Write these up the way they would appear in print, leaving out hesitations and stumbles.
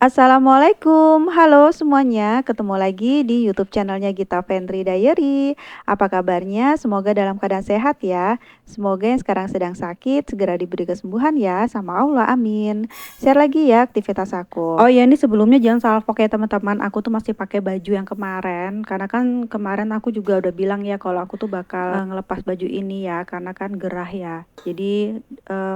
Assalamualaikum, halo semuanya, ketemu lagi di YouTube channelnya Gita Fendri Diary. Apa kabarnya? Semoga dalam keadaan sehat ya. Semoga yang sekarang sedang sakit segera diberi kesembuhan ya, sama Allah, amin. Share lagi ya aktivitas aku. Oh iya, ini sebelumnya jangan salfok ya teman-teman. Aku tuh masih pakai baju yang kemarin, karena kan kemarin aku juga udah bilang ya kalau aku tuh bakal ngelepas baju ini ya, karena kan gerah ya. Jadi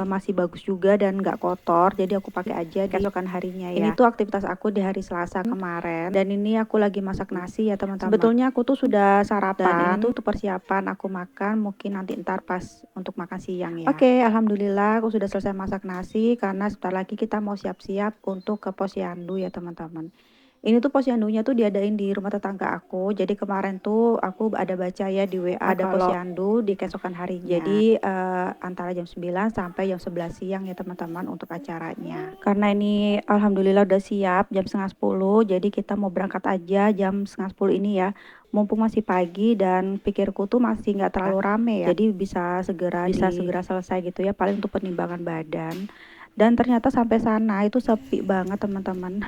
masih bagus juga dan nggak kotor, jadi aku pakai aja di keesokan harinya ya. Ini tuh aktivitas aku di hari Selasa kemarin, dan ini aku lagi masak nasi ya teman-teman. Sebetulnya aku tuh sudah sarapan, dan ini tuh persiapan aku makan mungkin nanti ntar pas untuk makan siang ya. Oke, alhamdulillah aku sudah selesai masak nasi karena sebentar lagi kita mau siap-siap untuk ke posyandu ya teman-teman. Ini tuh posyandunya tuh diadain di rumah tetangga aku. Jadi kemarin tuh aku ada baca ya di WA ada posyandu di keesokan harinya. Jadi antara jam 9 sampai jam 11 siang ya teman-teman untuk acaranya. Karena ini alhamdulillah udah siap jam setengah 10. Jadi kita mau berangkat aja jam setengah 10 ini ya. Mumpung masih pagi dan pikirku tuh masih nggak terlalu rame ya. Jadi bisa segera selesai gitu ya, paling untuk penimbangan badan. Dan ternyata sampai sana itu sepi banget teman-teman.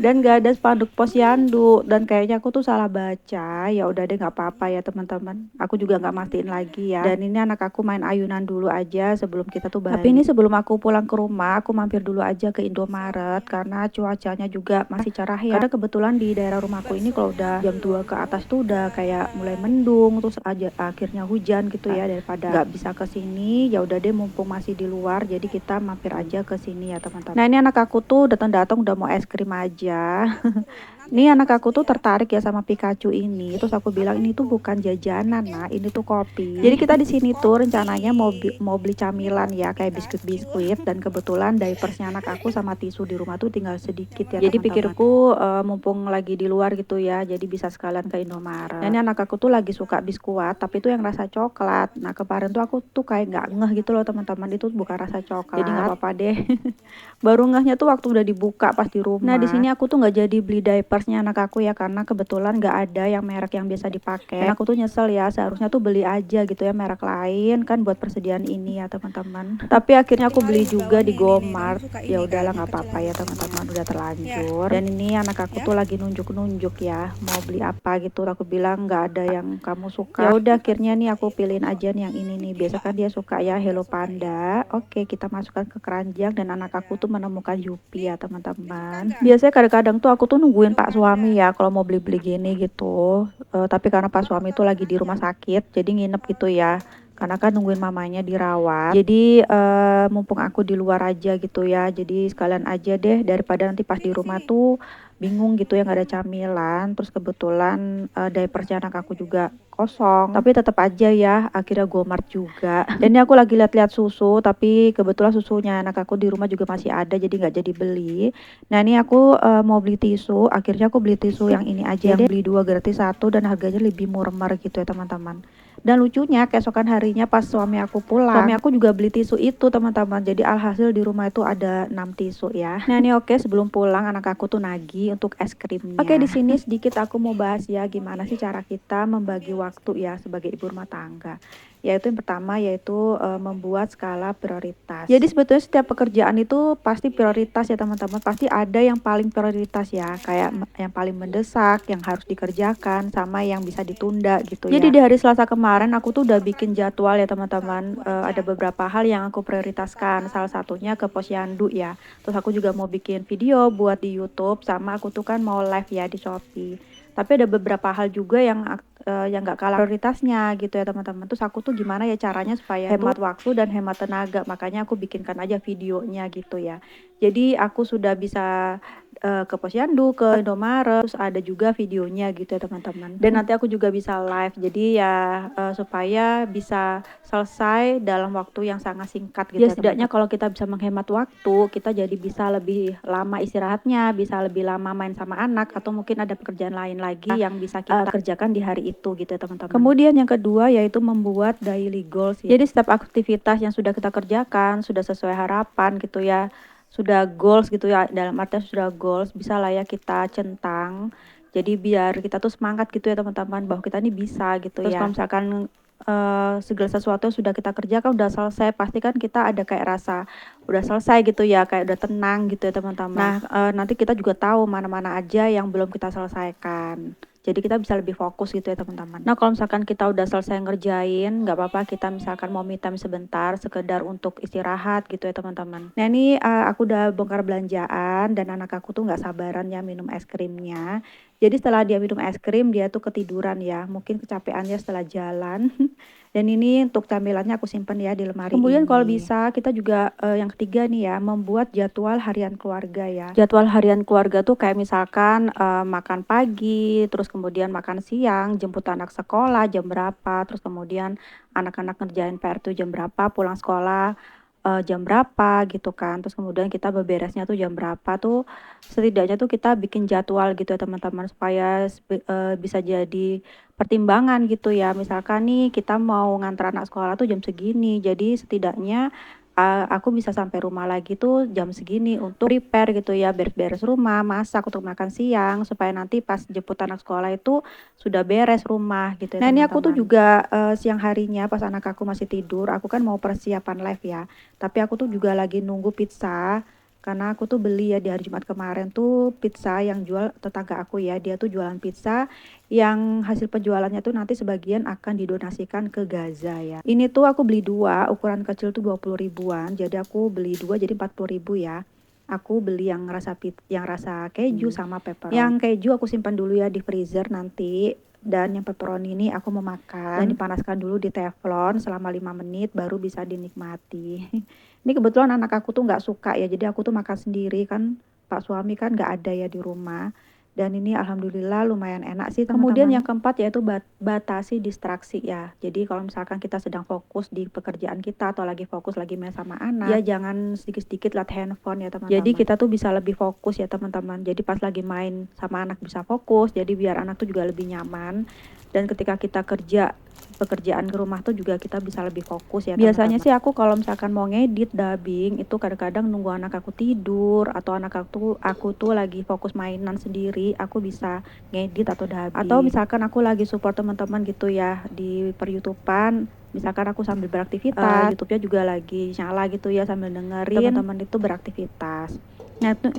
Dan gak ada spanduk posyandu, dan kayaknya aku tuh salah baca. Ya udah deh, nggak apa-apa ya teman-teman, aku juga nggak mastiin lagi ya. Dan ini anak aku main ayunan dulu aja sebelum kita tuh balik. Tapi ini sebelum aku pulang ke rumah, aku mampir dulu aja ke Indomaret karena cuacanya juga masih cerah ya. Karena kebetulan di daerah rumahku ini kalau udah jam 2 ke atas tuh udah kayak mulai mendung, terus aja akhirnya hujan gitu ya. Daripada nggak bisa ke sini, ya udah deh mumpung masih di luar, jadi kita mampir aja ke sini ya teman-teman. Nah ini anak aku tuh datang-datang udah mau es krim aja. Nih anak aku tuh tertarik ya sama Pikachu ini. Terus aku bilang ini tuh bukan jajanan, nah ini tuh kopi. Jadi kita di sini tuh rencananya mau beli camilan ya, kayak biskuit-biskuit. Dan kebetulan diapersnya anak aku sama tisu di rumah tuh tinggal sedikit ya. Jadi pikirku mumpung lagi di luar gitu ya, jadi bisa sekalian ke Indomaret. Nah ini anak aku tuh lagi suka biskuat, tapi itu yang rasa coklat. Nah kemarin tuh aku tuh kayak nggak ngeh gitu loh teman-teman, itu bukan rasa coklat. Jadi nggak apa-apa deh. Baru ngehnya tuh waktu udah dibuka pas di rumah. Nah di sini aku tuh nggak jadi beli diapersnya anak aku ya, karena kebetulan nggak ada yang merek yang biasa dipakai. Dan aku tuh nyesel ya, seharusnya tuh beli aja gitu ya merek lain kan buat persediaan ini ya teman-teman. Tapi akhirnya aku beli juga di Gomart. Ya udahlah nggak apa-apa ya teman-teman, udah terlanjur. Dan ini anak aku tuh lagi nunjuk-nunjuk ya mau beli apa gitu. Aku bilang nggak ada yang kamu suka. Ya udah akhirnya nih aku pilihin aja nih yang ini nih. Biasa kan dia suka ya Hello Panda. Oke, kita masukkan ke keranjang dan anak aku tuh menemukan Yupi ya teman-teman. Biasanya kadang-kadang tuh aku tuh nungguin Pak suami ya kalau mau beli-beli gini gitu. Tapi karena Pak suami tuh lagi di rumah sakit, jadi nginep gitu ya. Karena kan nungguin mamanya dirawat. Jadi mumpung aku di luar aja gitu ya. Jadi sekalian aja deh daripada nanti pas di rumah tuh bingung gitu ya nggak ada camilan. Terus kebetulan diapernya anak aku juga kosong, tapi tetap aja ya akhirnya Gomart juga. Dan ini aku lagi lihat-lihat susu, tapi kebetulan susunya anak aku di rumah juga masih ada, jadi nggak jadi beli. Nah ini aku mau beli tisu, akhirnya aku beli tisu yang ini aja, yang beli 2 gratis 1 dan harganya lebih murah gitu ya teman-teman. Dan lucunya keesokan harinya pas suami aku pulang, suami aku juga beli tisu itu teman-teman. Jadi alhasil di rumah itu ada 6 tisu ya. Nah ini oke, sebelum pulang anak aku tuh nagih untuk es krimnya. Oke, di sini sedikit aku mau bahas ya gimana sih cara kita membagi waktu ya sebagai ibu rumah tangga. Yaitu yang pertama yaitu membuat skala prioritas. Jadi sebetulnya setiap pekerjaan itu pasti prioritas ya teman-teman. Pasti ada yang paling prioritas ya, kayak yang paling mendesak, yang harus dikerjakan, sama yang bisa ditunda gitu ya. Jadi di hari Selasa kemarin aku tuh udah bikin jadwal ya teman-teman. Ada beberapa hal yang aku prioritaskan. Salah satunya ke posyandu ya. Terus aku juga mau bikin video buat di YouTube, sama aku tuh kan mau live ya di Shopee. Tapi ada beberapa hal juga yang nggak kalah prioritasnya gitu ya teman-teman. Terus aku tuh gimana ya caranya supaya hemat waktu dan hemat tenaga, makanya aku bikinkan aja videonya gitu ya. Jadi aku sudah bisa ke posyandu, ke Indomaret, terus ada juga videonya gitu ya teman-teman. Dan nanti aku juga bisa live, jadi ya supaya bisa selesai dalam waktu yang sangat singkat gitu ya setidaknya kalau kita bisa menghemat waktu, kita jadi bisa lebih lama istirahatnya, bisa lebih lama main sama anak, atau mungkin ada pekerjaan lain lagi yang bisa kita kerjakan di hari itu gitu ya teman-teman. Kemudian yang kedua yaitu membuat daily goals ya. Jadi setiap aktivitas yang sudah kita kerjakan sudah sesuai harapan gitu ya, sudah goals gitu ya, dalam artian sudah goals, bisa lah ya kita centang. Jadi biar kita tuh semangat gitu ya teman-teman, bahwa kita ini bisa gitu. Terus ya kalau misalkan segala sesuatu yang sudah kita kerjakan udah selesai, pasti kan kita ada kayak rasa udah selesai gitu ya, kayak udah tenang gitu ya teman-teman. Nah, nanti kita juga tahu mana-mana aja yang belum kita selesaikan. Jadi kita bisa lebih fokus gitu ya teman-teman. Nah kalau misalkan kita udah selesai ngerjain, nggak apa-apa kita misalkan mau me time sebentar, sekedar untuk istirahat gitu ya teman-teman. Nah ini aku udah bongkar belanjaan dan anak aku tuh nggak sabaran ya minum es krimnya. Jadi setelah dia minum es krim, dia tuh ketiduran ya, mungkin kecapeannya setelah jalan. Dan ini untuk camilannya aku simpen ya di lemari. Kemudian kalau bisa kita juga yang ketiga nih ya, membuat jadwal harian keluarga ya. Jadwal harian keluarga tuh kayak misalkan makan pagi, terus kemudian makan siang, jemput anak sekolah jam berapa, terus kemudian anak-anak ngerjain PR tuh jam berapa, pulang sekolah jam berapa gitu kan. Terus kemudian kita beberesnya tuh jam berapa tuh, setidaknya tuh kita bikin jadwal gitu ya teman-teman, supaya bisa jadi pertimbangan gitu ya. Misalkan nih kita mau ngantar anak sekolah tuh jam segini, jadi setidaknya aku bisa sampai rumah lagi tuh jam segini untuk prepare gitu ya, beres-beres rumah, masak untuk makan siang, supaya nanti pas jemput anak sekolah itu sudah beres rumah gitu ya. Nah ini aku tuh juga siang harinya pas anak aku masih tidur, aku kan mau persiapan live ya, tapi aku tuh juga lagi nunggu pizza. Karena aku tuh beli ya di hari Jumat kemarin tuh pizza yang jual tetangga aku ya. Dia tuh jualan pizza yang hasil penjualannya tuh nanti sebagian akan didonasikan ke Gaza ya. Ini tuh aku beli dua, ukuran kecil tuh 20 ribuan. Jadi aku beli dua jadi 40 ribu ya. Aku beli yang rasa keju sama pepperoni. Yang keju aku simpan dulu ya di freezer nanti. Dan yang pepperoni ini aku mau makan dan dipanaskan dulu di teflon selama 5 menit baru bisa dinikmati. Ini kebetulan anak aku tuh nggak suka ya, jadi aku tuh makan sendiri kan, Pak suami kan nggak ada ya di rumah. Dan ini alhamdulillah lumayan enak sih teman-teman. Kemudian yang keempat yaitu batasi distraksi ya. Jadi kalau misalkan kita sedang fokus di pekerjaan kita atau lagi fokus lagi main sama anak, ya jangan sedikit-sedikit lihat handphone ya teman-teman. Jadi kita tuh bisa lebih fokus ya teman-teman. Jadi pas lagi main sama anak bisa fokus, jadi biar anak tuh juga lebih nyaman. Dan ketika kita kerja pekerjaan ke rumah tuh juga kita bisa lebih fokus ya. Biasanya sih aku kalau misalkan mau ngedit dubbing itu kadang-kadang nunggu anak aku tidur atau anak aku tuh lagi fokus mainan sendiri, aku bisa ngedit atau dubbing. Atau misalkan aku lagi support teman-teman gitu ya di per-YouTubean, misalkan aku sambil beraktivitas, YouTube-nya juga lagi nyala gitu ya sambil dengerin teman-teman itu beraktivitas.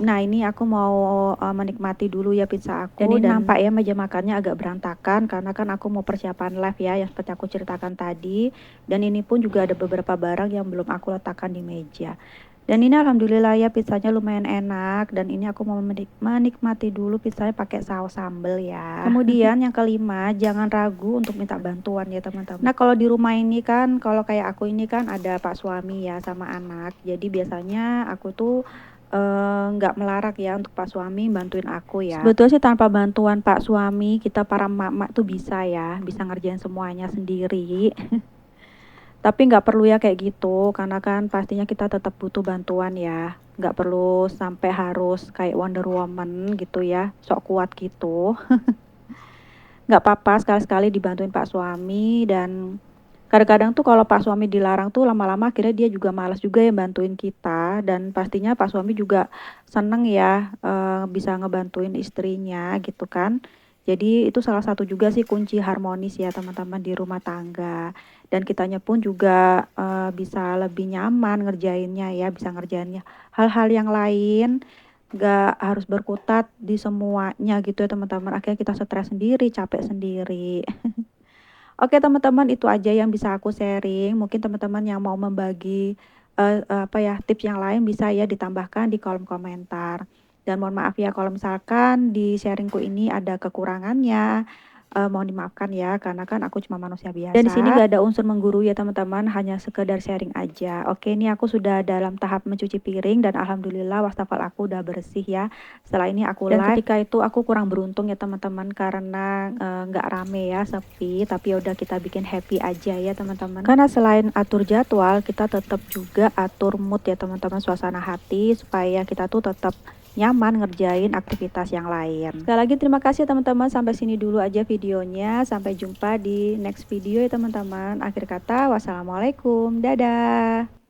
Nah ini aku mau menikmati dulu ya pizza aku. Dan ini nampak ya meja makannya agak berantakan karena kan aku mau persiapan live ya yang seperti aku ceritakan tadi. Dan ini pun juga ada beberapa barang yang belum aku letakkan di meja. Dan ini alhamdulillah ya pizzanya lumayan enak. Dan ini aku mau menikmati dulu pizzanya pakai saus sambal ya. Kemudian yang kelima, jangan ragu untuk minta bantuan ya teman-teman. Nah kalau di rumah ini kan, kalau kayak aku ini kan ada Pak suami ya sama anak. Jadi biasanya aku tuh nggak melarak ya untuk Pak suami bantuin aku ya. Sebetulnya sih tanpa bantuan Pak suami, kita para emak-emak tuh bisa ya, bisa ngerjain semuanya sendiri. Tapi nggak perlu ya kayak gitu, karena kan pastinya kita tetap butuh bantuan ya. Nggak perlu sampai harus kayak Wonder Woman gitu ya, sok kuat gitu. Nggak apa-apa sekali-sekali dibantuin Pak suami. Dan kadang-kadang tuh kalau Pak suami dilarang tuh lama-lama akhirnya dia juga malas juga ya bantuin kita. Dan pastinya Pak suami juga seneng ya bisa ngebantuin istrinya gitu kan. Jadi itu salah satu juga sih kunci harmonis ya teman-teman di rumah tangga. Dan kitanya pun juga bisa lebih nyaman ngerjainnya ya, bisa ngerjainnya hal-hal yang lain. Nggak harus berkutat di semuanya gitu ya teman-teman. Akhirnya kita stres sendiri, capek sendiri. Oke teman-teman, itu aja yang bisa aku sharing. Mungkin teman-teman yang mau membagi tips yang lain bisa ya ditambahkan di kolom komentar. Dan mohon maaf ya kalau misalkan di sharingku ini ada kekurangannya. Mohon dimaafkan ya karena kan aku cuma manusia biasa. Dan di sini gak ada unsur menggurui ya teman-teman, hanya sekedar sharing aja. Oke, ini aku sudah dalam tahap mencuci piring dan alhamdulillah wastafel aku udah bersih ya. Setelah ini aku live. Dan ketika itu aku kurang beruntung ya teman-teman karena nggak rame ya, sepi. Tapi udah kita bikin happy aja ya teman-teman. Karena selain atur jadwal, kita tetap juga atur mood ya teman-teman, suasana hati supaya kita tuh tetap nyaman ngerjain aktivitas yang lain. Sekali lagi terima kasih teman-teman, sampai sini dulu aja videonya. Sampai jumpa di next video ya teman-teman. Akhir kata, wassalamualaikum, dadah.